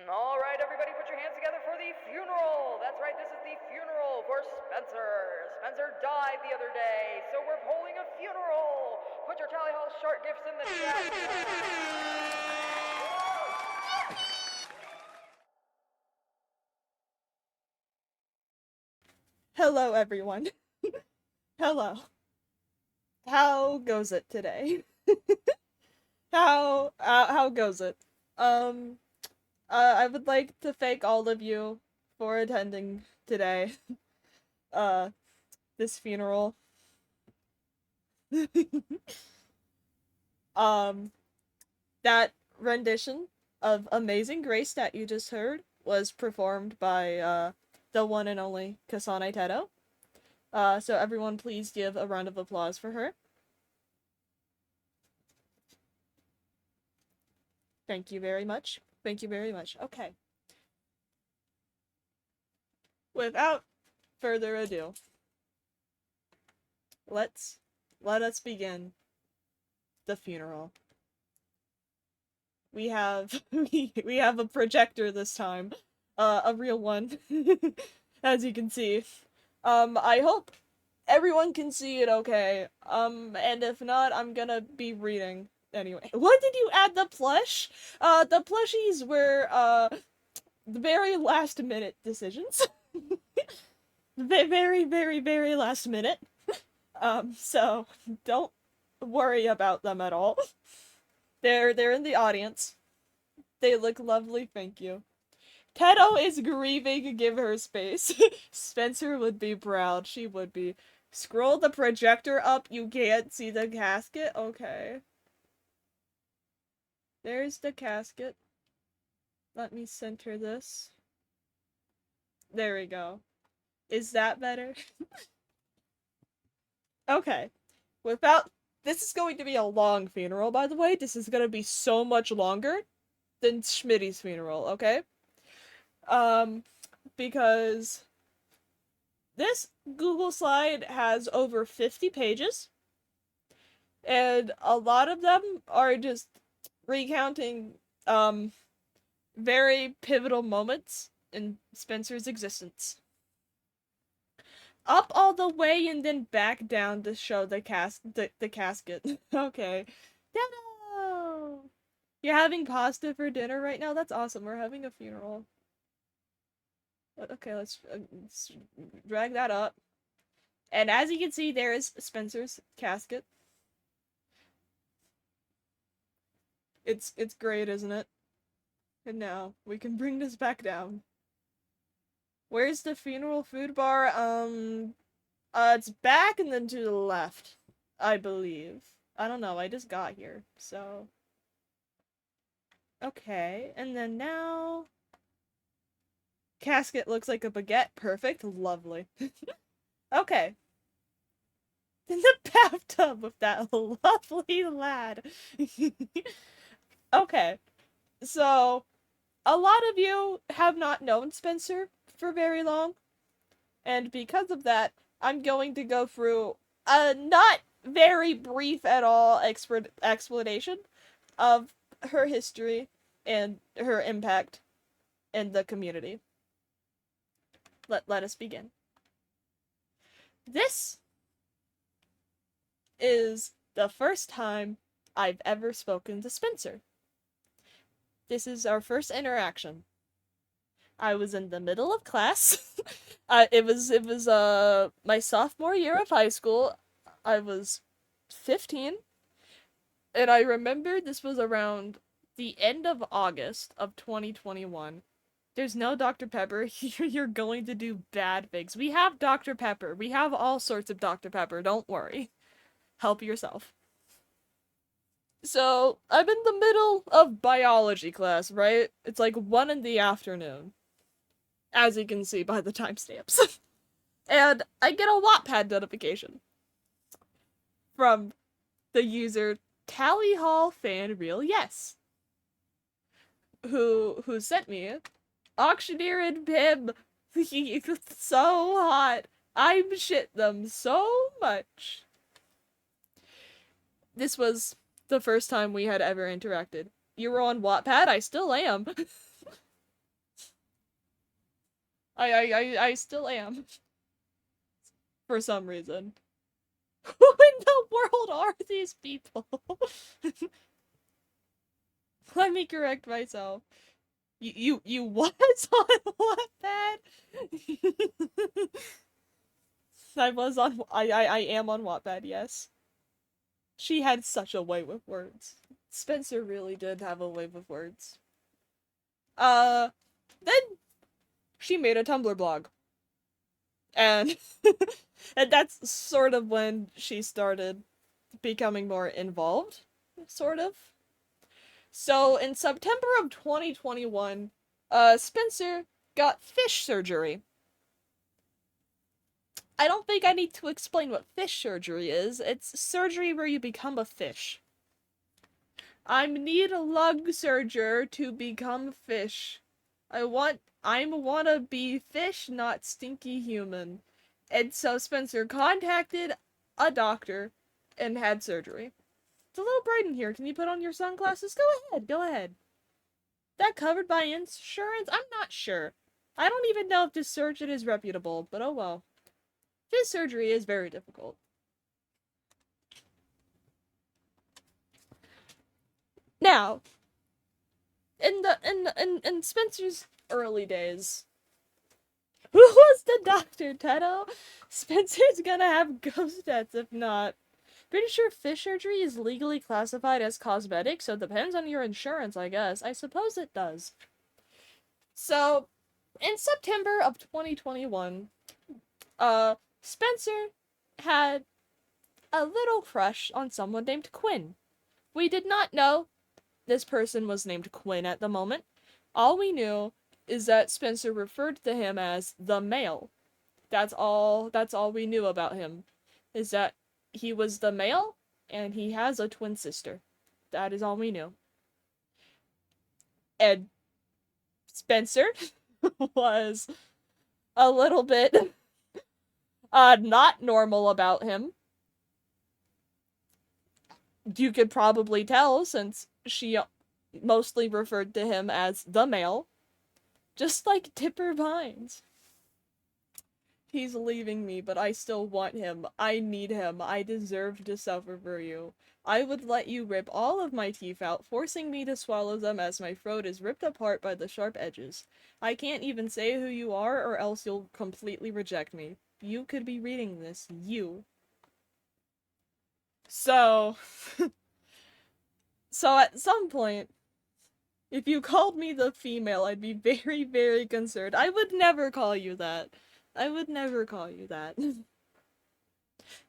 All right, everybody, put your hands together for the funeral. That's right, this is the funeral for Spencer. Spencer died the other day, so we're holding a funeral. Put your Tally Hall shark gifts in the chat. Hello, everyone. Hello. How goes it today? How goes it? I would like to thank all of you for attending today. This funeral. That rendition of Amazing Grace that you just heard was performed by, the one and only Kasane Teto. So everyone please give a round of applause for her. Thank you very much. Thank you very much. Okay. Without further ado, let us begin the funeral. We have we have a projector this time. A real one. As you can see. I hope everyone can see it okay. And if not, I'm gonna be reading anyway. What did you add the plush? The plushies were, the very last minute decisions. Very, very, very last minute. So don't worry about them at all. They're in the audience. They look lovely, thank you. Teto is grieving, give her space. Spencer would be proud, she would be. Scroll the projector up, you can't see the casket? Okay. There's the casket. Let me center this. There we go. Is that better? Okay. This is going to be a long funeral, by the way. This is gonna be so much longer than Schmitty's funeral, okay? Because this Google slide has over 50 pages, and a lot of them are just recounting, very pivotal moments in Spencer's existence. Up all the way and then back down to show the casket. Okay. Dano! You're having pasta for dinner right now? That's awesome. We're having a funeral. Okay, let's drag that up. And as you can see, there is Spencer's casket. It's great, isn't it? And now, we can bring this back down. Where's the funeral food bar? It's back and then to the left, I believe. I don't know, I just got here, so... Okay, and then now... Casket looks like a baguette. Perfect. Lovely. Okay. in the bathtub with that lovely lad. Okay, so a lot of you have not known Spencer for very long, and because of that, I'm going to go through a not very brief at all explanation of her history and her impact in the community. Let us begin. This is the first time I've ever spoken to Spencer. This is our first interaction. I was in the middle of class. It was my sophomore year of high school. I was 15, and I remember this was around the end of August of 2021. There's no Dr. Pepper. You're going to do bad things. We have Dr. Pepper. We have all sorts of Dr. Pepper. Don't worry. Help yourself. So, I'm in the middle of biology class, right? It's like 1 in the afternoon. As you can see by the timestamps. And I get a Wattpad notification from the user TallyHallFanRealYes, who sent me Auctioneer and Pim. So hot. I'm shit them so much. This was the first time we had ever interacted. You were on Wattpad? I still am. I still am. For some reason. Who in the world are these people? Let me correct myself. You was on Wattpad? I am on Wattpad, yes. She had such a way with words. Spencer really did have a way with words. Then she made a Tumblr blog. And and that's sort of when she started becoming more involved, sort of. So in September of 2021, Spencer got fish surgery. I don't think I need to explain what fish surgery is. It's surgery where you become a fish. I need a lung surgery to become fish. I wanna be fish, not stinky human. And so Spencer contacted a doctor and had surgery. It's a little bright in here. Can you put on your sunglasses? Go ahead. That covered by insurance? I'm not sure. I don't even know if this surgeon is reputable, but oh well. This surgery is very difficult. Now, in Spencer's early days, who was the doctor, Teto? Spencer's gonna have ghost deaths if not. Pretty sure fish surgery is legally classified as cosmetic, so it depends on your insurance, I guess. I suppose it does. So, in September of 2021, Spencer had a little crush on someone named Quinn. We did not know this person was named Quinn at the moment. All we knew is that Spencer referred to him as the male. That's all we knew about him. Is that he was the male and he has a twin sister. That is all we knew. And Spencer was a little bit not normal about him. You could probably tell since she mostly referred to him as the male. Just like Tipper Vines. He's leaving me, but I still want him. I need him. I deserve to suffer for you. I would let you rip all of my teeth out, forcing me to swallow them as my throat is ripped apart by the sharp edges. I can't even say who you are, or else you'll completely reject me. You could be reading this. You. So... So at some point, if you called me the female, I'd be very, very concerned. I would never call you that. I would never call you that.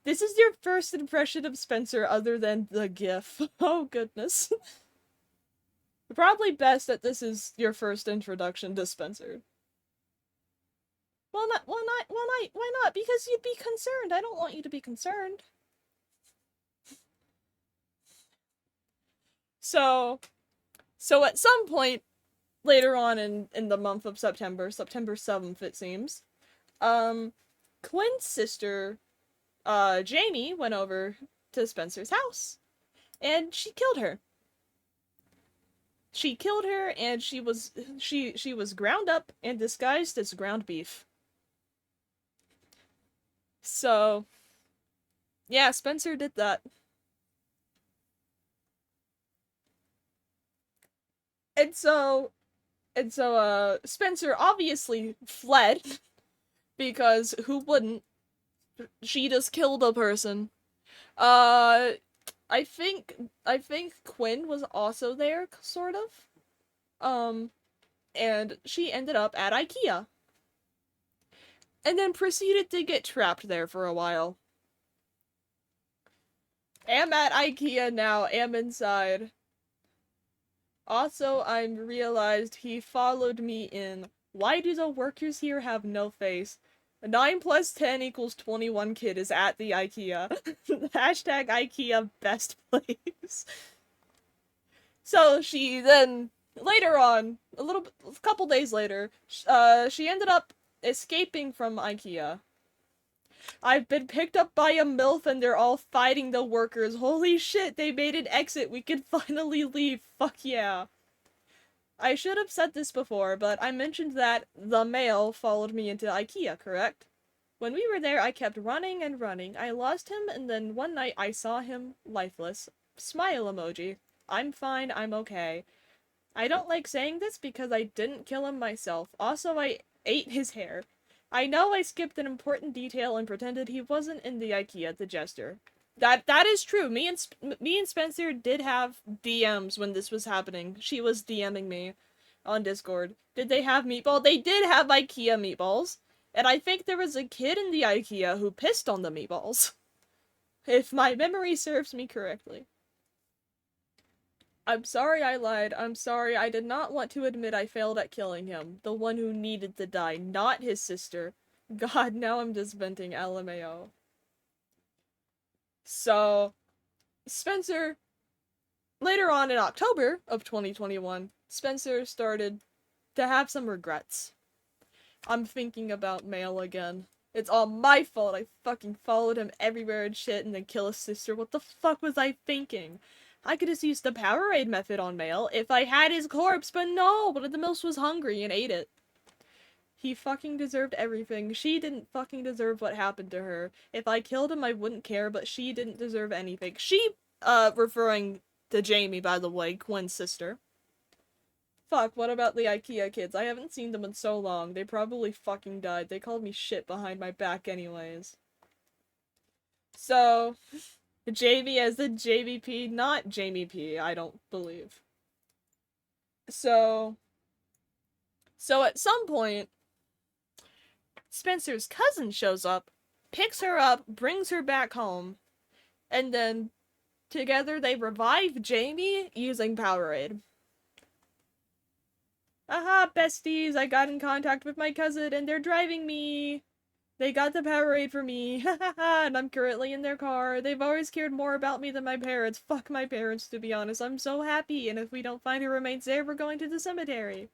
This is your first impression of Spencer other than the GIF. Oh goodness. Probably best that this is your first introduction to Spencer. Why not? Because you'd be concerned. I don't want you to be concerned. So at some point later on in the month of September 7th it seems, Quinn's sister, Jamie, went over to Spencer's house, and she killed her. She killed her, and she was ground up and disguised as ground beef. So, yeah, Spencer did that. And so, Spencer obviously fled, because who wouldn't? She just killed a person. Uh, I think Quinn was also there, sort of. And she ended up at IKEA. And then proceeded to get trapped there for a while. Am at IKEA now, am inside. Also, I realized he followed me in. Why do the workers here have no face? 9 plus 10 equals 21 kid is at the IKEA. Hashtag IKEA best place. So she then, later on, a couple days later, she ended up escaping from IKEA. I've been picked up by a MILF and they're all fighting the workers. Holy shit, they made an exit. We can finally leave. Fuck yeah. I should have said this before, but I mentioned that the male followed me into IKEA, correct? When we were there, I kept running and running. I lost him, and then one night I saw him lifeless. Smile emoji. I'm fine, I'm okay. I don't like saying this because I didn't kill him myself. Also, I ate his hair. I know I skipped an important detail and pretended he wasn't in the IKEA, the jester. That is true. Me and Spencer did have DMs when this was happening. She was DMing me on Discord. Did they have meatball? They did have IKEA meatballs. And I think there was a kid in the IKEA who pissed on the meatballs. If my memory serves me correctly. I'm sorry I lied. I'm sorry. I did not want to admit I failed at killing him. The one who needed to die, not his sister. God, now I'm just venting LMAO. So, Spencer, later on in October of 2021, Spencer started to have some regrets. I'm thinking about Mail again. It's all my fault. I fucking followed him everywhere and shit and then kill his sister. What the fuck was I thinking? I could have used the Powerade method on Mail if I had his corpse, but no! But the mouse was hungry and ate it. He fucking deserved everything. She didn't fucking deserve what happened to her. If I killed him, I wouldn't care, but she didn't deserve anything. She, referring to Jamie, by the way, Quinn's sister. Fuck, what about the IKEA kids? I haven't seen them in so long. They probably fucking died. They called me shit behind my back anyways. So, Jamie as the JVP, not Jamie P, I don't believe. So at some point, Spencer's cousin shows up, picks her up, brings her back home, and then together they revive Jamie using Powerade. Aha, besties, I got in contact with my cousin and they're driving me. They got the Powerade for me, and I'm currently in their car. They've always cared more about me than my parents. Fuck my parents, to be honest. I'm so happy, and if we don't find her remains there, we're going to the cemetery.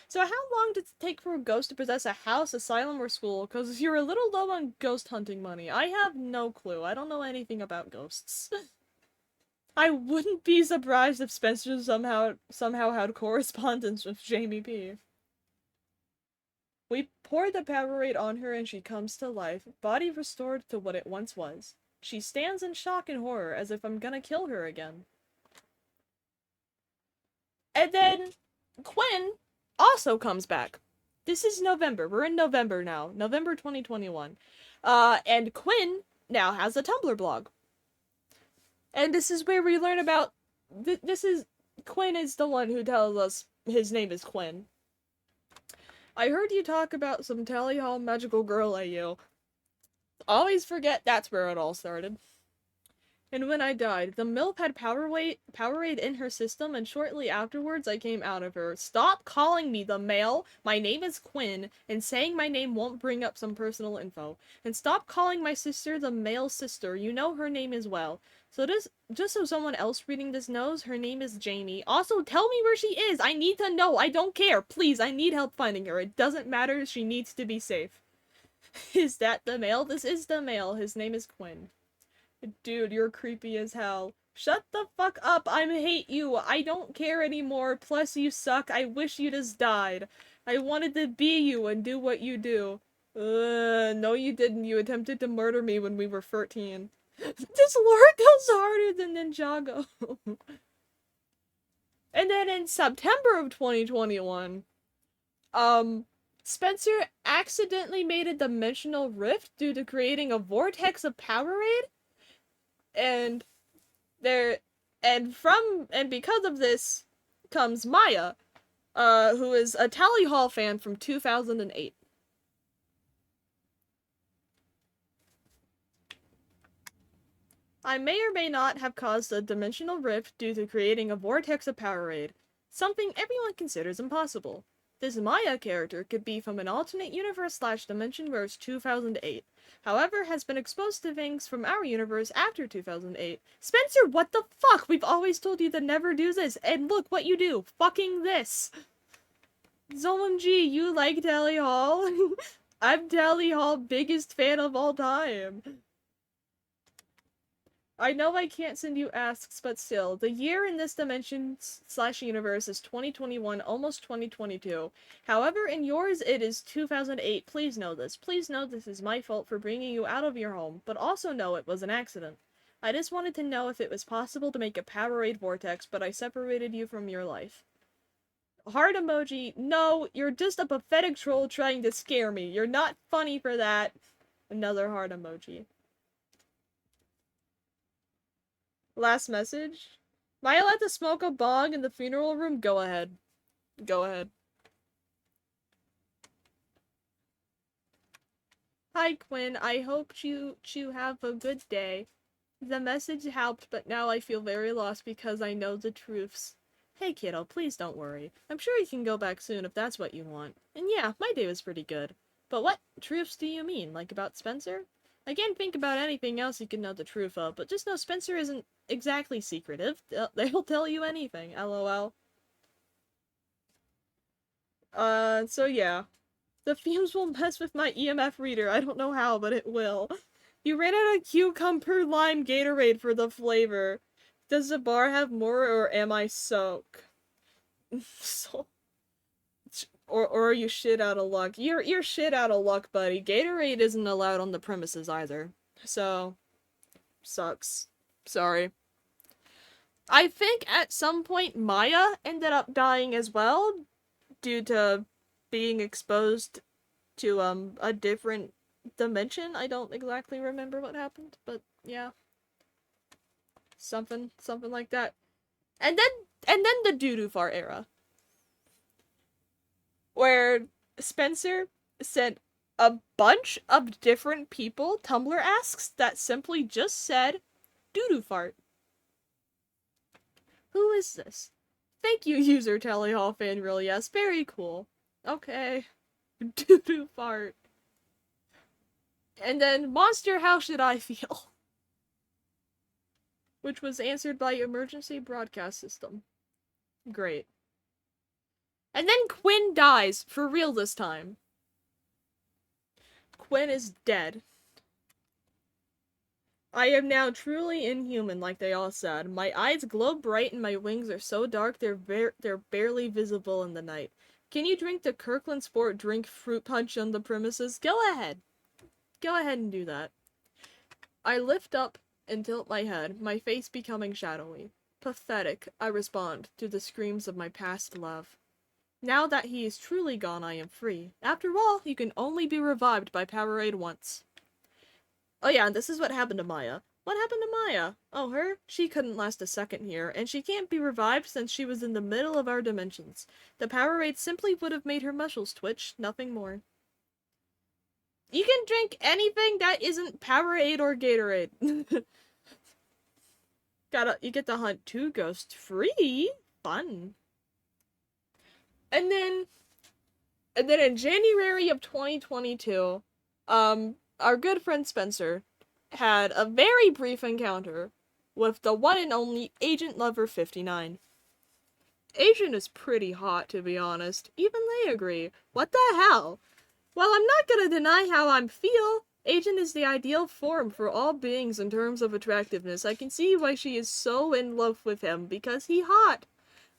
So how long did it take for a ghost to possess a house, asylum, or school? Because you're a little low on ghost hunting money. I have no clue. I don't know anything about ghosts. I wouldn't be surprised if Spencer somehow had correspondence with Jamie P. We pour the Powerade on her and she comes to life, body restored to what it once was. She stands in shock and horror as if I'm gonna kill her again. And then Quinn also comes back. This is November. We're in November now. November 2021. And Quinn now has a Tumblr blog. And this is where we learn about... Quinn is the one who tells us his name is Quinn. I heard you talk about some Tally Hall magical girl AU. Always forget that's where it all started. And when I died, the MILF had Powerade in her system, and shortly afterwards I came out of her. Stop calling me the male. My name is Quinn, and saying my name won't bring up some personal info. And stop calling my sister the male sister. You know her name as well. So just so someone else reading this knows, her name is Jamie. Also, tell me where she is. I need to know. I don't care. Please, I need help finding her. It doesn't matter. She needs to be safe. Is that the male? This is the male. His name is Quinn. Dude, you're creepy as hell. Shut the fuck up. I hate you. I don't care anymore. Plus, you suck. I wish you just died. I wanted to be you and do what you do. No you didn't. You attempted to murder me when we were 13. This lore goes harder than Ninjago. And then in September of 2021, Spencer accidentally made a dimensional rift due to creating a vortex of Powerade. And because of this comes Maya, who is a Tally Hall fan from 2008. I may or may not have caused a dimensional rift due to creating a vortex of Powerade, something everyone considers impossible. This Maya character could be from an alternate universe/dimension verse 2008. However, has been exposed to things from our universe after 2008. Spencer, what the fuck? We've always told you to never do this, and look what you do. Fucking this. ZolmG, you like Tally Hall? I'm Tally Hall biggest fan of all time. I know I can't send you asks, but still, the year in this dimension/universe is 2021, almost 2022. However, in yours it is 2008. Please know this. Please know this is my fault for bringing you out of your home, but also know it was an accident. I just wanted to know if it was possible to make a Powerade vortex, but I separated you from your life. Heart emoji. No, you're just a pathetic troll trying to scare me. You're not funny for that. Another heart emoji. Last message. Am I allowed to smoke a bong in the funeral room? Go ahead. Go ahead. Hi, Quinn. I hope you have a good day. The message helped, but now I feel very lost because I know the truths. Hey, kiddo, please don't worry. I'm sure you can go back soon if that's what you want. And yeah, my day was pretty good. But what truths do you mean? Like about Spencer? I can't think about anything else you can know the truth of, but just know Spencer isn't exactly secretive. They'll tell you anything, lol. So yeah. The fumes will mess with my EMF reader. I don't know how, but it will. You ran out of cucumber lime Gatorade for the flavor. Does the bar have more, or am I soak? So... Or are you shit out of luck? You're shit out of luck, buddy. Gatorade isn't allowed on the premises either. So... sucks. Sorry. I think at some point Maya ended up dying as well, due to being exposed to a different dimension. I don't exactly remember what happened, but yeah. Something like that. And then the doo-doo fart era, where Spencer sent a bunch of different people Tumblr asks that simply just said doo-doo fart. Who is this? Thank you, user TallyHallFanRealYes. Very cool. Okay. Doo-doo fart. And then, Monster, how should I feel? Which was answered by emergency broadcast system. Great. And then Quinn dies, for real this time. Quinn is dead. I am now truly inhuman, like they all said. My eyes glow bright and my wings are so dark they're barely visible in the night. Can you drink the Kirkland Sport drink fruit punch on the premises? Go ahead. Go ahead and do that. I lift up and tilt my head, my face becoming shadowy. Pathetic, I respond to the screams of my past love. Now that he is truly gone, I am free. After all, you can only be revived by Powerade once. Oh yeah, and this is what happened to Maya. What happened to Maya? Oh, her? She couldn't last a second here, and she can't be revived since she was in the middle of our dimensions. The Powerade simply would have made her muscles twitch, nothing more. You can drink anything that isn't Powerade or Gatorade. You get to hunt 2 ghosts free. Fun. And then in January of 2022, our good friend Spencer had a very brief encounter with the one and only Agent Lover 59. Agent is pretty hot, to be honest. Even they agree. What the hell? Well, I'm not gonna deny how I feel. Agent is the ideal form for all beings in terms of attractiveness. I can see why she is so in love with him, because he hot.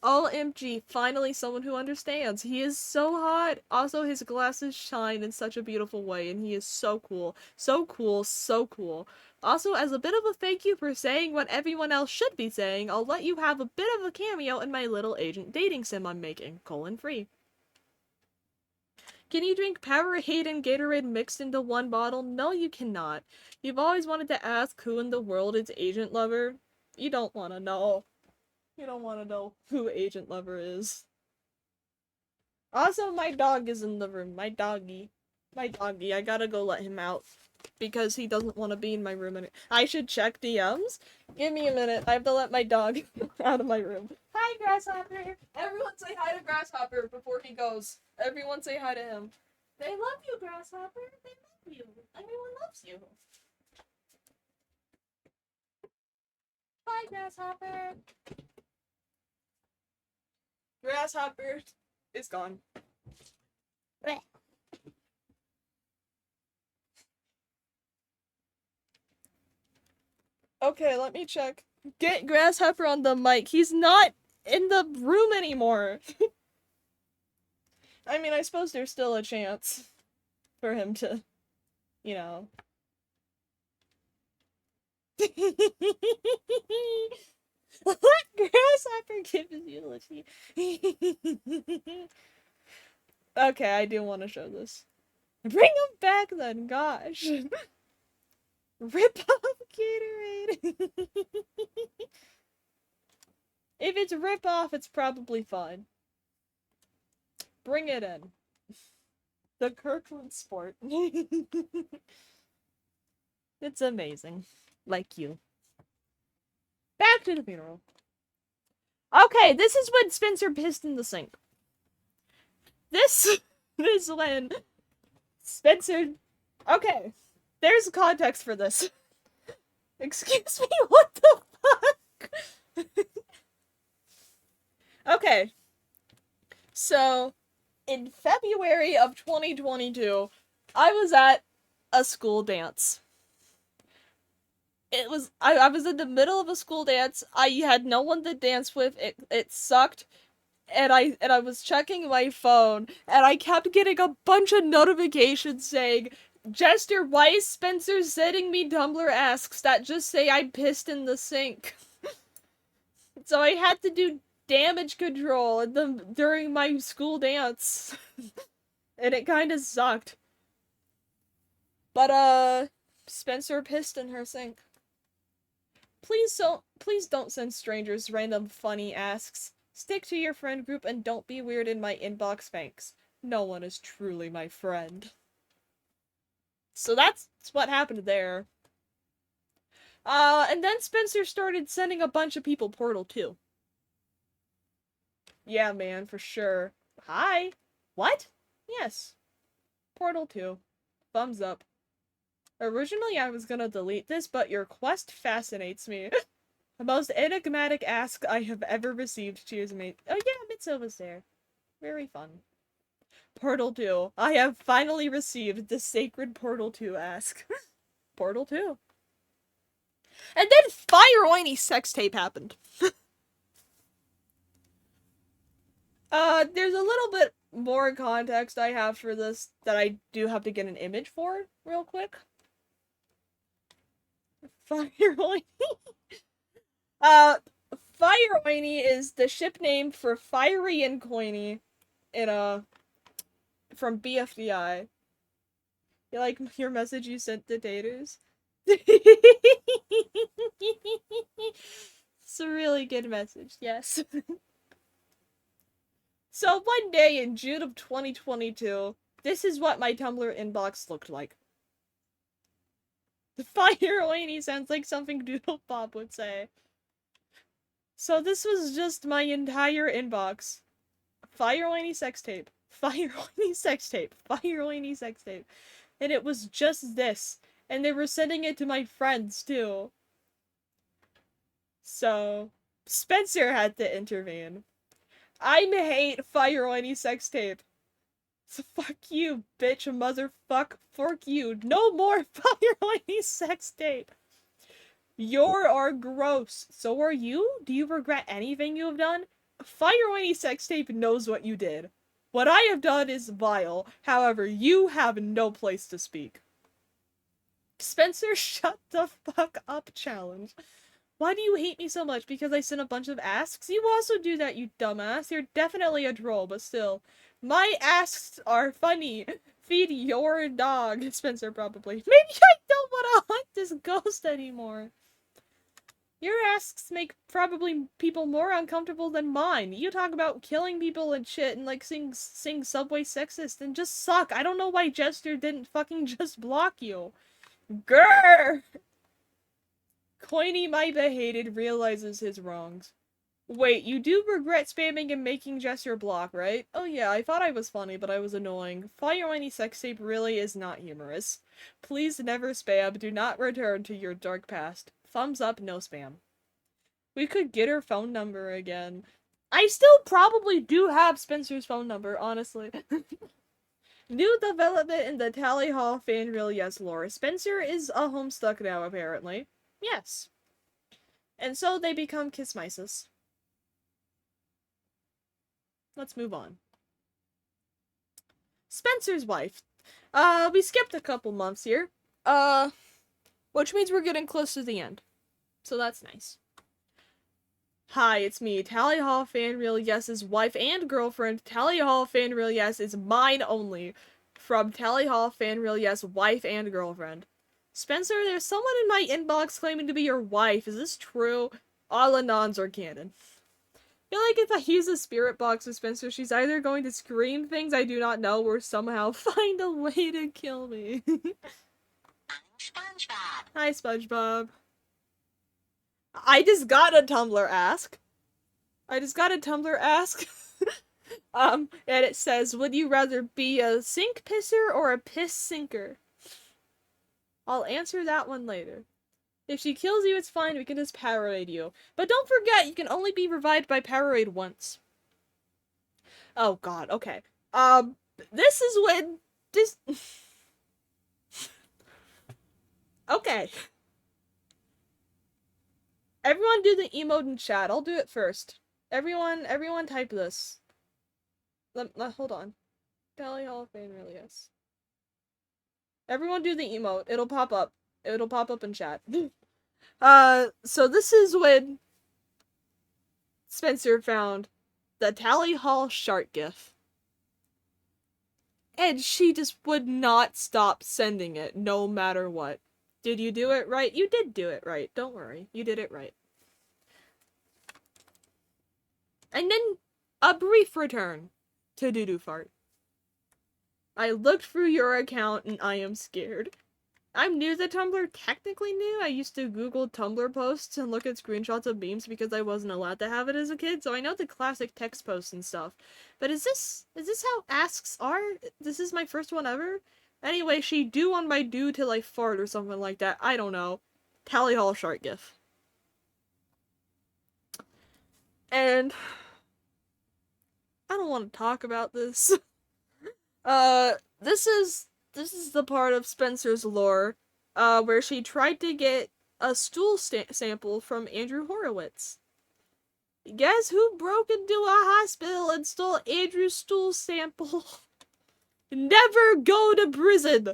OMG, finally someone who understands. He is so hot. Also, his glasses shine in such a beautiful way, and he is so cool. So cool, so cool. Also, as a bit of a thank you for saying what everyone else should be saying, I'll let you have a bit of a cameo in my little Agent dating sim I'm making, free. Can you drink Powerade and Gatorade mixed into one bottle? No, you cannot. You've always wanted to ask who in the world is Agent Lover? You don't want to know. You don't want to know who Agent Lover is. Also, my dog is in the room. My doggy. I gotta go let him out. Because he doesn't want to be in my room. I should check DMs? Give me a minute. I have to let my dog out of my room. Hi, Grasshopper! Everyone say hi to Grasshopper before he goes. Everyone say hi to him. They love you, Grasshopper. They love you. Everyone loves you. Bye, Grasshopper. Grasshopper is gone. Okay, let me check. Get Grasshopper on the mic. He's not in the room anymore. I mean, I suppose there's still a chance for him to, you know. Grasshopper gives eulogy. Okay, I do want to show this. Bring him back then, gosh. Rip off Gatorade. If it's rip off, it's probably fun. Bring it in. The Kirkland sport. It's amazing. Like you. Back to the funeral. Okay, this is when Spencer pissed in the sink. This is when Spencer... Okay, there's context for this. Excuse me, what the fuck? Okay. So, in February of 2022, I was at a school dance. I was in the middle of a school dance. I had no one to dance with. It sucked. And I was checking my phone, and I kept getting a bunch of notifications saying, Jester, why is Spencer sending me Tumblr asks that just say I pissed in the sink? So I had to do damage control during my school dance. And it kinda sucked. But, Spencer pissed in her sink. Please don't send strangers random funny asks. Stick to your friend group and don't be weird in my inbox, thanks. No one is truly my friend. So that's what happened there. And then Spencer started sending a bunch of people Portal 2. Yeah, man, for sure. Hi. What? Yes. Portal 2. Thumbs up. Originally I was gonna delete this, but your quest fascinates me. The most enigmatic ask I have ever received. Cheers, mate. Oh yeah, Mitsu was there. Very fun. Portal 2. I have finally received the sacred Portal 2 ask. Portal 2. And then Fire Whiny sex tape happened. There's a little bit more context I have for this that I do have to get an image for, real quick. Fire Whiny. Fire Whiny is the ship name for Fiery and Coiny from BFDI. You like your message you sent to daters? It's a really good message, yes. So one day in June of 2022, this is what my Tumblr inbox looked like. The Fire Whiny sounds like something Doodle Bob would say. So this was just my entire inbox. Fire Laney sex tape. Fire Laney sex tape. Fire Laney sex tape. And it was just this. And they were sending it to my friends, too. So, Spencer had to intervene. I hate Fire Laney sex tape. So fuck you, bitch, motherfuck, fork you. No more Fire Laney sex tape. You are gross. So are you? Do you regret anything you have done? Fire Laney sex tape knows what you did. What I have done is vile. However, you have no place to speak. Spencer, shut the fuck up challenge. Why do you hate me so much? Because I sent a bunch of asks? You also do that, you dumbass. You're definitely a troll, but still. My asks are funny. Feed your dog, Spencer probably. Maybe I don't want to hunt this ghost anymore. Your asks make probably people more uncomfortable than mine. You talk about killing people and shit and like sing Subway sexist and just suck. I don't know why Jester didn't fucking just block you. Grrr! Coiny, my behated, realizes his wrongs. Wait, you do regret spamming and making Jester block, right? Oh yeah, I thought I was funny, but I was annoying. Fire Laney sex tape really is not humorous. Please never spam. Do not return to your dark past. Thumbs up, no spam. We could get her phone number again. I still probably do have Spencer's phone number, honestly. New development in the TallyHallFanRealYes lore. Spencer is a homestuck now, apparently. Yes. And so they become Kissmices. Let's move on. Spencer's wife. We skipped a couple months here. Which means we're getting close to the end. So that's nice. Hi, it's me, TallyHallFanRealYes' wife and girlfriend. TallyHallFanRealYes is mine only. From TallyHallFanRealYes' wife and girlfriend. Spencer, there's someone in my inbox claiming to be your wife. Is this true? All anons are canon. I feel like if I use a spirit box with Spencer, she's either going to scream things I do not know or somehow find a way to kill me. SpongeBob. Hi, SpongeBob. I just got a Tumblr ask. And it says, would you rather be a sink pisser or a piss sinker? I'll answer that one later. If she kills you, it's fine, we can just Powerade you. But don't forget, you can only be revived by Powerade once. Oh god, okay. This is when... Okay. Everyone do the emote in chat. I'll do it first. Everyone type this. Hold on. TallyHallFanRealYes. Everyone do the emote. It'll pop up. It'll pop up in chat. So this is when Spencer found the Tally Hall shark gif. And she just would not stop sending it, no matter what. Did you do it right? You did do it right. Don't worry. You did it right. And then a brief return to Doodoo Fart. I looked through your account and I am scared. I'm new to Tumblr, technically new. I used to Google Tumblr posts and look at screenshots of memes because I wasn't allowed to have it as a kid, so I know the classic text posts and stuff. But is this how asks are? This is my first one ever? Anyway, she do on my do till I fart or something like that. I don't know. Tally Hall shark gif. And I don't want to talk about this. This is the part of Spencer's lore, where she tried to get a stool sample from Andrew Horowitz. Guess who broke into a hospital and stole Andrew's stool sample? Never go to prison!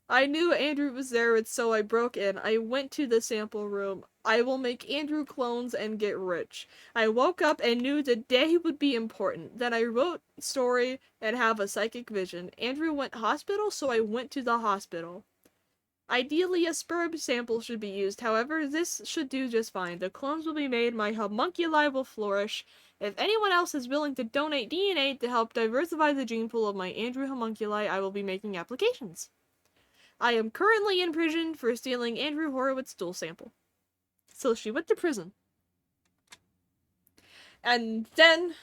I knew Andrew was there, and so I broke in. I went to the sample room. I will make Andrew clones and get rich. I woke up and knew the day would be important. Then I wrote story and have a psychic vision. Andrew went hospital, so I went to the hospital. Ideally, a sperm sample should be used. However, this should do just fine. The clones will be made. My homunculi will flourish. If anyone else is willing to donate DNA to help diversify the gene pool of my Andrew homunculi, I will be making applications. I am currently in prison for stealing Andrew Horowitz's stool sample. So she went to prison. And then,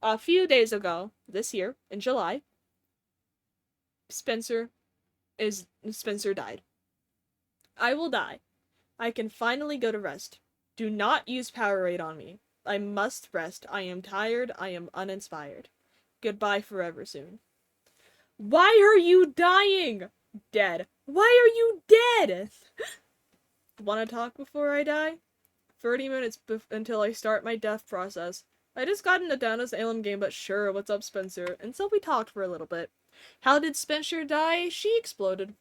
a few days ago, this year, in July, Spencer died. I will die. I can finally go to rest. Do not use Powerade on me. I must rest. I am tired. I am uninspired. Goodbye forever soon. Why are you dying? Dead. Why are you dead? Wanna talk before I die? 30 minutes until I start my death process. I just got in a Down to Salem game, but sure, what's up, Spencer? And so we talked for a little bit. How did Spencer die? She exploded.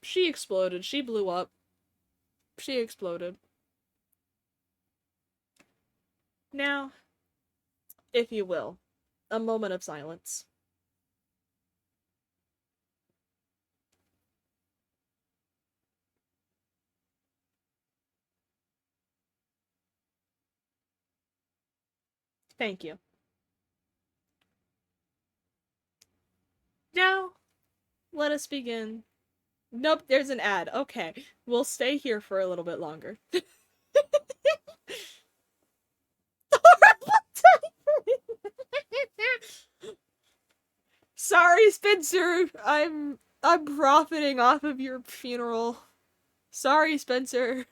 She exploded. She blew up. She exploded. Now, if you will, a moment of silence. Thank you. Now, let us begin. Nope, there's an ad. Okay, we'll stay here for a little bit longer. Sorry, Spencer. I'm profiting off of your funeral. Sorry, Spencer.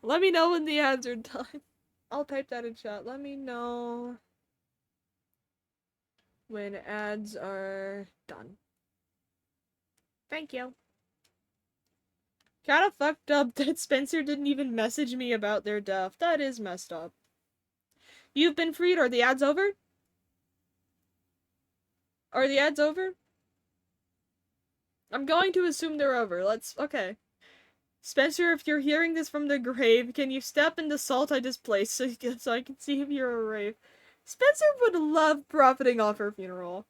Let me know when the ads are done. I'll type that in chat. Let me know when ads are done. Thank you. Kinda fucked up that Spencer didn't even message me about their death. That is messed up. You've been freed. Are the ads over? Are the ads over? I'm going to assume they're over. Okay. Spencer, if you're hearing this from the grave, can you step in the salt I displaced so I can see if you're a rave? Spencer would love profiting off her funeral.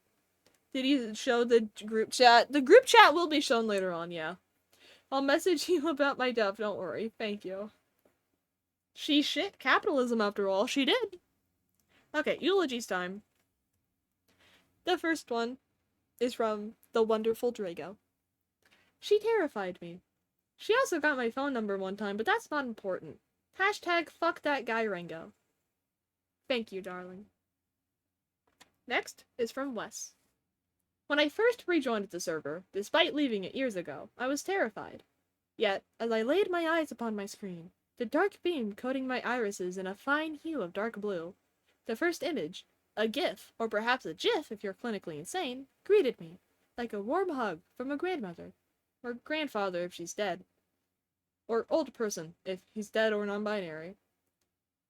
Did he show the group chat? The group chat will be shown later on, yeah. I'll message you about my death, don't worry. Thank you. She shit capitalism after all. She did. Okay, eulogies time. The first one is from the wonderful Drago. She terrified me. She also got my phone number one time, but that's not important. Hashtag fuck that guy Rango. Thank you, darling. Next is from Wes. When I first rejoined the server, despite leaving it years ago, I was terrified. Yet, as I laid my eyes upon my screen, the dark beam coating my irises in a fine hue of dark blue, the first image, a GIF, or perhaps a GIF if you're clinically insane, greeted me, like a warm hug from a grandmother. Or grandfather if she's dead. Or old person if he's dead or non-binary.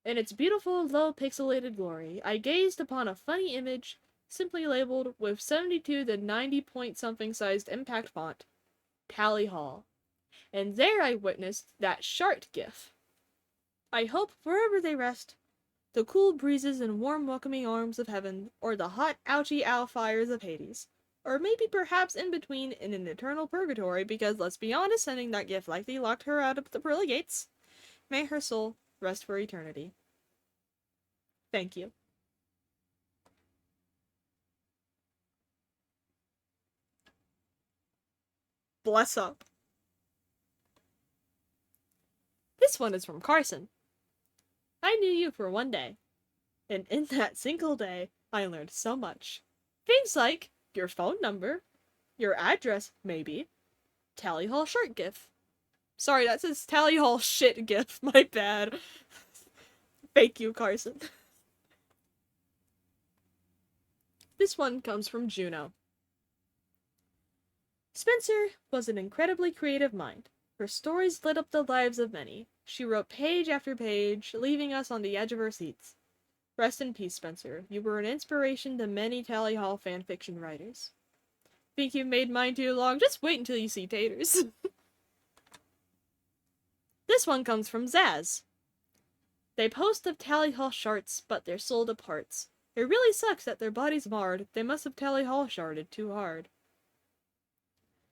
In its beautiful, low pixelated glory, I gazed upon a funny image, simply labeled with 72 to 90 point something sized impact font, Tally Hall. And there I witnessed that shart gif. I hope wherever they rest, the cool breezes and warm welcoming arms of heaven, or the hot ouchy ow fires of Hades. Or maybe perhaps in between in an eternal purgatory, because let's be honest, sending that gift likely locked her out of the pearly gates. May her soul rest for eternity. Thank you. Bless up. This one is from Carson. I knew you for one day, and in that single day, I learned so much. Things like your phone number, your address, maybe, Tally Hall shirt gif. Sorry, that says Tally Hall shit gif, my bad. Thank you, Carson. This one comes from Juno. Spencer was an incredibly creative mind. Her stories lit up the lives of many. She wrote page after page, leaving us on the edge of our seats. Rest in peace, Spencer. You were an inspiration to many Tally Hall fanfiction writers. Think you've made mine too long? Just wait until you see Taters. This one comes from Zaz. They post of Tally Hall sharts, but they're sold to parts. It really sucks that their bodies marred. They must have Tally Hall sharted too hard.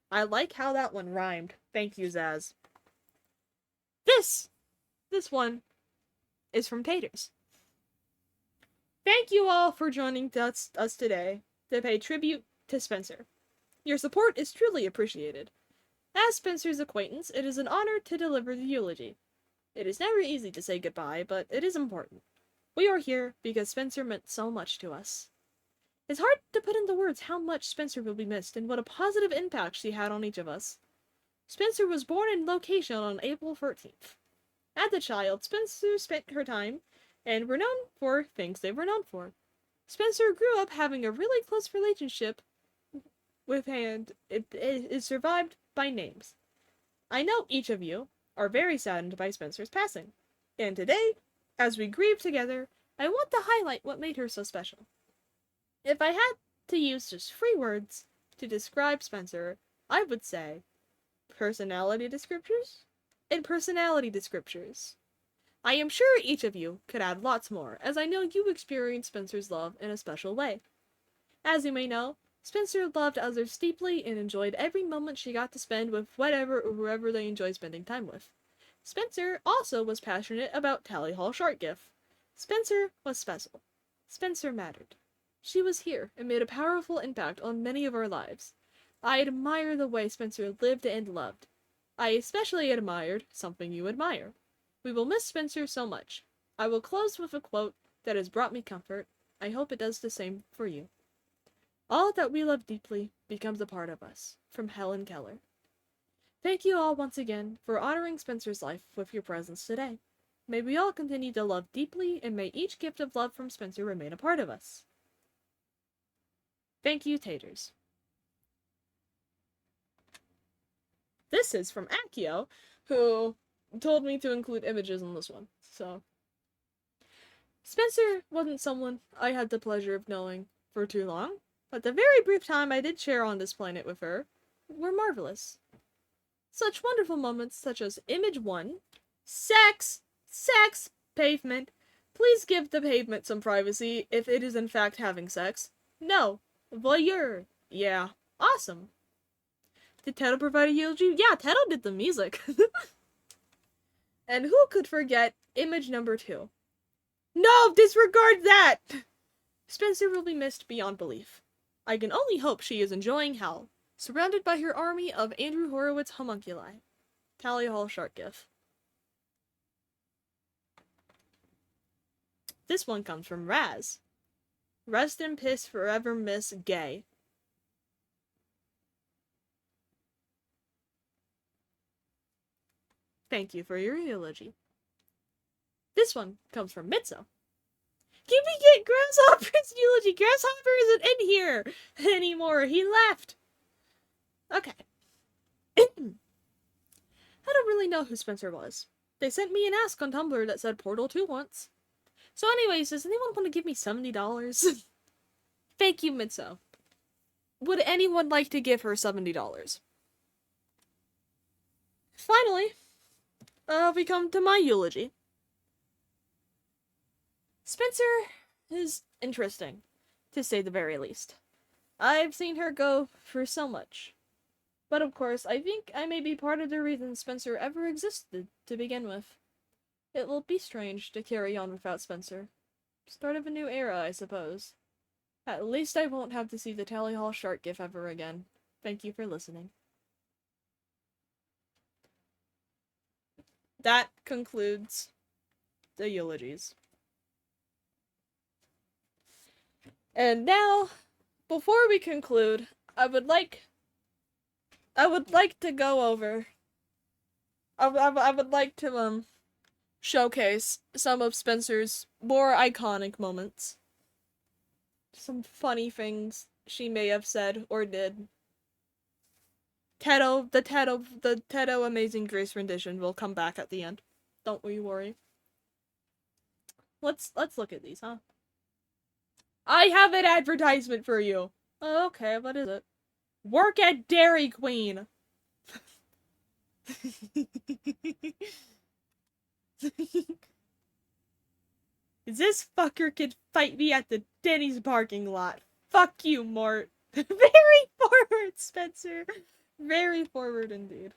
I like how that one rhymed. Thank you, Zaz. This one is from Taters. Thank you all for joining us today to pay tribute to Spencer. Your support is truly appreciated. As Spencer's acquaintance, it is an honor to deliver the eulogy. It is never easy to say goodbye, but it is important. We are here because Spencer meant so much to us. It's hard to put into words how much Spencer will be missed and what a positive impact she had on each of us. Spencer was born in location on April 14th. As a child, Spencer spent her time and were known for things they were known for. Spencer grew up having a really close relationship with and it is survived by names. I know each of you are very saddened by Spencer's passing. And today, as we grieve together, I want to highlight what made her so special. If I had to use just 3 words to describe Spencer, I would say personality descriptors and personality descriptors. I am sure each of you could add lots more, as I know you experienced Spencer's love in a special way. As you may know, Spencer loved others deeply and enjoyed every moment she got to spend with whatever or whoever they enjoyed spending time with. Spencer also was passionate about Tally Hall Short Gift. Spencer was special. Spencer mattered. She was here and made a powerful impact on many of our lives. I admire the way Spencer lived and loved. I especially admired something you admire. We will miss Spencer so much. I will close with a quote that has brought me comfort. I hope it does the same for you. All that we love deeply becomes a part of us. From Helen Keller. Thank you all once again for honoring Spencer's life with your presence today. May we all continue to love deeply, and may each gift of love from Spencer remain a part of us. Thank you, Taters. This is from Akio, who told me to include images on this one. So, Spencer wasn't someone I had the pleasure of knowing for too long, but the very brief time I did share on this planet with her were marvelous. Such wonderful moments such as Image 1, Sex, Pavement. Please give the pavement some privacy if it is in fact having sex. No, voyeur. Yeah, awesome. Did Teto provide a eulogy? Yeah, Teto did the music. And who could forget Image number 2? No, disregard that! Spencer will be missed beyond belief. I can only hope she is enjoying hell, surrounded by her army of Andrew Horowitz homunculi. Tally Hall Shark GIF. This one comes from Raz. Rest in piss forever, Miss Gay. Thank you for your eulogy. This one comes from Mitzo. Can we get Grasshopper's eulogy? Grasshopper isn't in here anymore. He left. Okay. I don't really know who Spencer was. They sent me an ask on Tumblr that said Portal 2 once. So anyways, does anyone want to give me $70? Thank you, Mitzo. Would anyone like to give her $70? Finally, we come to my eulogy. Spencer is interesting, to say the very least. I've seen her go through so much. But of course, I think I may be part of the reason Spencer ever existed to begin with. It will be strange to carry on without Spencer. Start of a new era, I suppose. At least I won't have to see the Tally Hall Shark GIF ever again. Thank you for listening. That concludes the eulogies. And now, before we conclude, I would like to go over. I would like to showcase some of Spencer's more iconic moments. Some funny things she may have said or did. The Teto Amazing Grace rendition will come back at the end. Don't we worry. Let's look at these, huh? I have an advertisement for you. Oh, okay, what is it? Work at Dairy Queen. This fucker could fight me at the Denny's parking lot. Fuck you, Mort. Very forward, Spencer. Very forward indeed.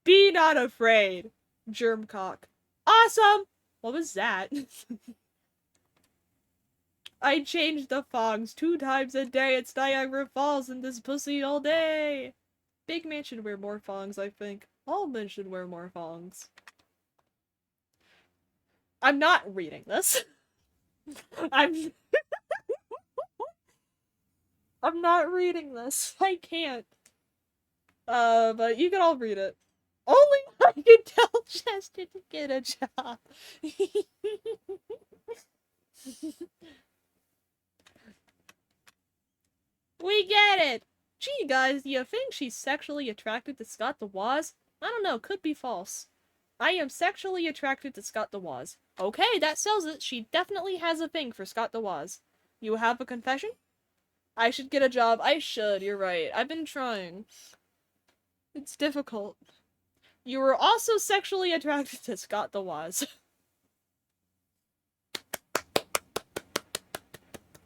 Be not afraid, Germcock. Awesome! What was that? I change the fogs 2 times a day. It's Niagara Falls and this pussy all day. Big Man should wear more thongs, I think. All men should wear more thongs. I'm not reading this. I'm not reading this. I can't. But you can all read it. Only I can tell Chester to get a job. We get it! Gee, guys, do you think she's sexually attracted to Scott the Woz? I don't know, could be false. I am sexually attracted to Scott the Woz. Okay, that sells it. She definitely has a thing for Scott the Woz. You have a confession? I should get a job. I should, you're right. I've been trying. It's difficult. You were also sexually attracted to Scott the Woz.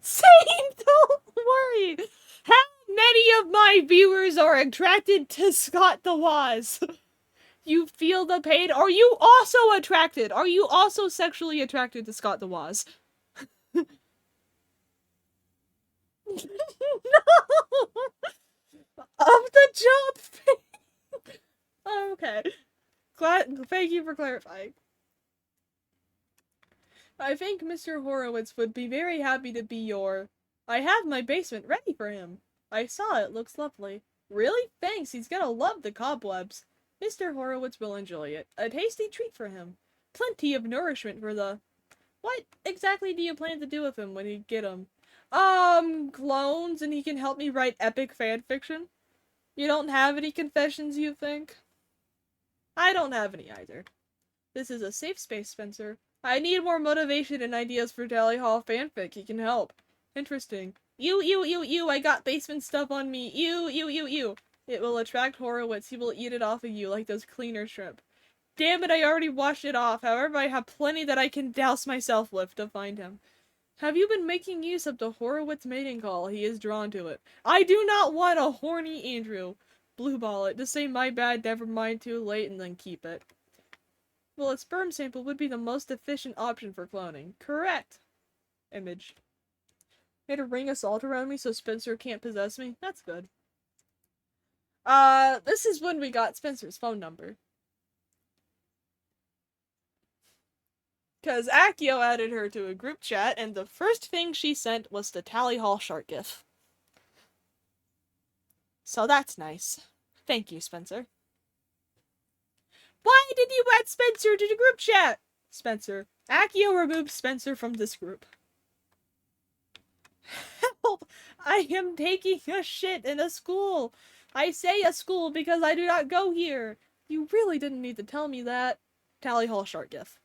Same, don't worry. How many of my viewers are attracted to Scott the Woz? You feel the pain? Are you also attracted? Are you also sexually attracted to Scott the Woz? No! Of the job thing! Okay. Thank you for clarifying. I think Mr. Horowitz would be very happy to be your... I have my basement ready for him. I saw it. Looks lovely. Really? Thanks. He's gonna love the cobwebs. Mr. Horowitz will enjoy it. A tasty treat for him. Plenty of nourishment for the... What exactly do you plan to do with him when you get him? Clones, and he can help me write epic fanfiction? You don't have any confessions, you think? I don't have any either. This is a safe space, Spencer. I need more motivation and ideas for Tally Hall fanfic. He can help. Interesting. You, I got basement stuff on me. You. It will attract Horowitz. He will eat it off of you like those cleaner shrimp. Damn it, I already washed it off. However, I have plenty that I can douse myself with to find him. Have you been making use of the Horowitz mating call? He is drawn to it. I do not want a horny Andrew. Blueball it. Just say my bad, never mind, too late, and then keep it. Well, a sperm sample would be the most efficient option for cloning. Correct. Image. Made a ring assault around me so Spencer can't possess me? That's good. This is when we got Spencer's phone number. Because Akio added her to a group chat, and the first thing she sent was the Tally Hall shark gif. So that's nice. Thank you, Spencer. Why did you add Spencer to the group chat? Spencer. Akio removed Spencer from this group. Help! I am taking a shit in a school. I say a school because I do not go here. You really didn't need to tell me that. Tally Hall shark gif.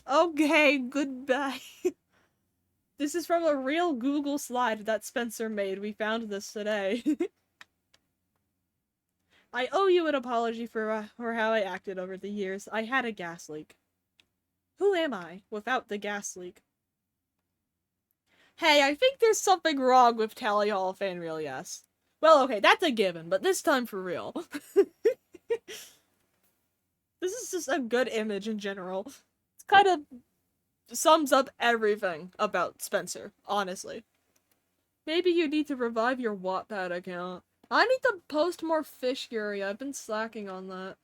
Okay, goodbye. This is from a real Google slide that Spencer made. We found this today. I owe you an apology for how I acted over the years. I had a gas leak. Who am I without the gas leak? Hey, I think there's something wrong with TallyHallFanRealYes. Well, okay, that's a given, but this time for real. This is just a good image in general. It's kind of sums up everything about Spencer, honestly. Maybe you need to revive your Wattpad account. I need to post more fish Yuri. I've been slacking on that.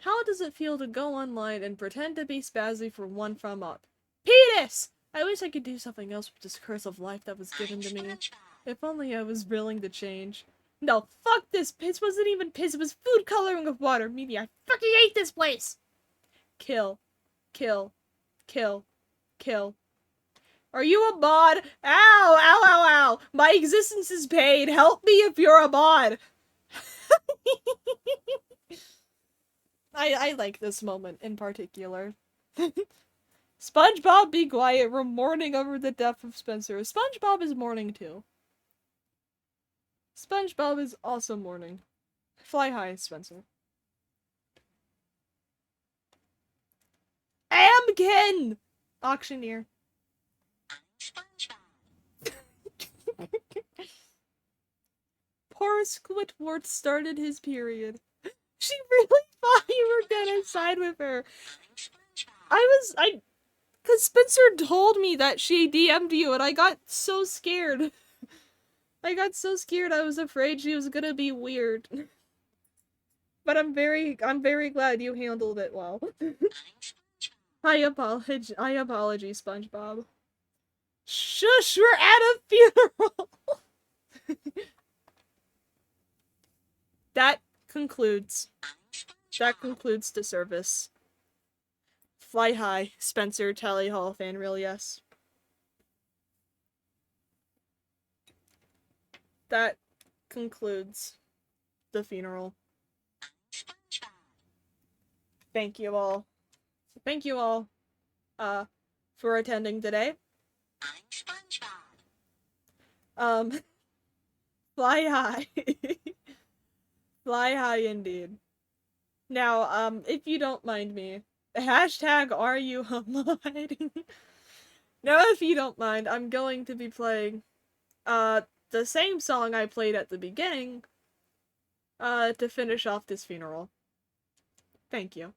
How does it feel to go online and pretend to be spazzy for one thumb up? Penis! I wish I could do something else with this curse of life that was given to me. If only I was willing to change. No, fuck this piss wasn't even piss, it was food coloring with water. Maybe I fucking hate this place! Kill. Kill. Kill. Kill. Are you a mod? Ow! Ow, ow, ow! My existence is paid! Help me if you're a mod! I like this moment in particular. SpongeBob, be quiet. We're mourning over the death of Spencer. SpongeBob is mourning too. SpongeBob is also mourning. Fly high, Spencer. Amkin! Auctioneer. Poor Squidward started his period. She really thought you were gonna side with her. Cause Spencer told me that she DM'd you and I got so scared. I got so scared. I was afraid she was gonna be weird. But I'm very glad you handled it well. I apologize, SpongeBob. Shush, we're at a funeral! That concludes the service. Fly high, Spencer, TallyHallFanRealYes. That concludes the funeral. Thank you all. Thank you all, for attending today. Fly high. Fly high indeed. Now, if you don't mind me, hashtag are you hiding? Now, if you don't mind, I'm going to be playing, the same song I played at the beginning, to finish off this funeral. Thank you.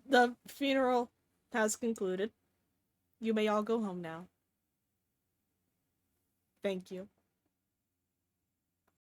The funeral has concluded. You may all go home now. Thank you.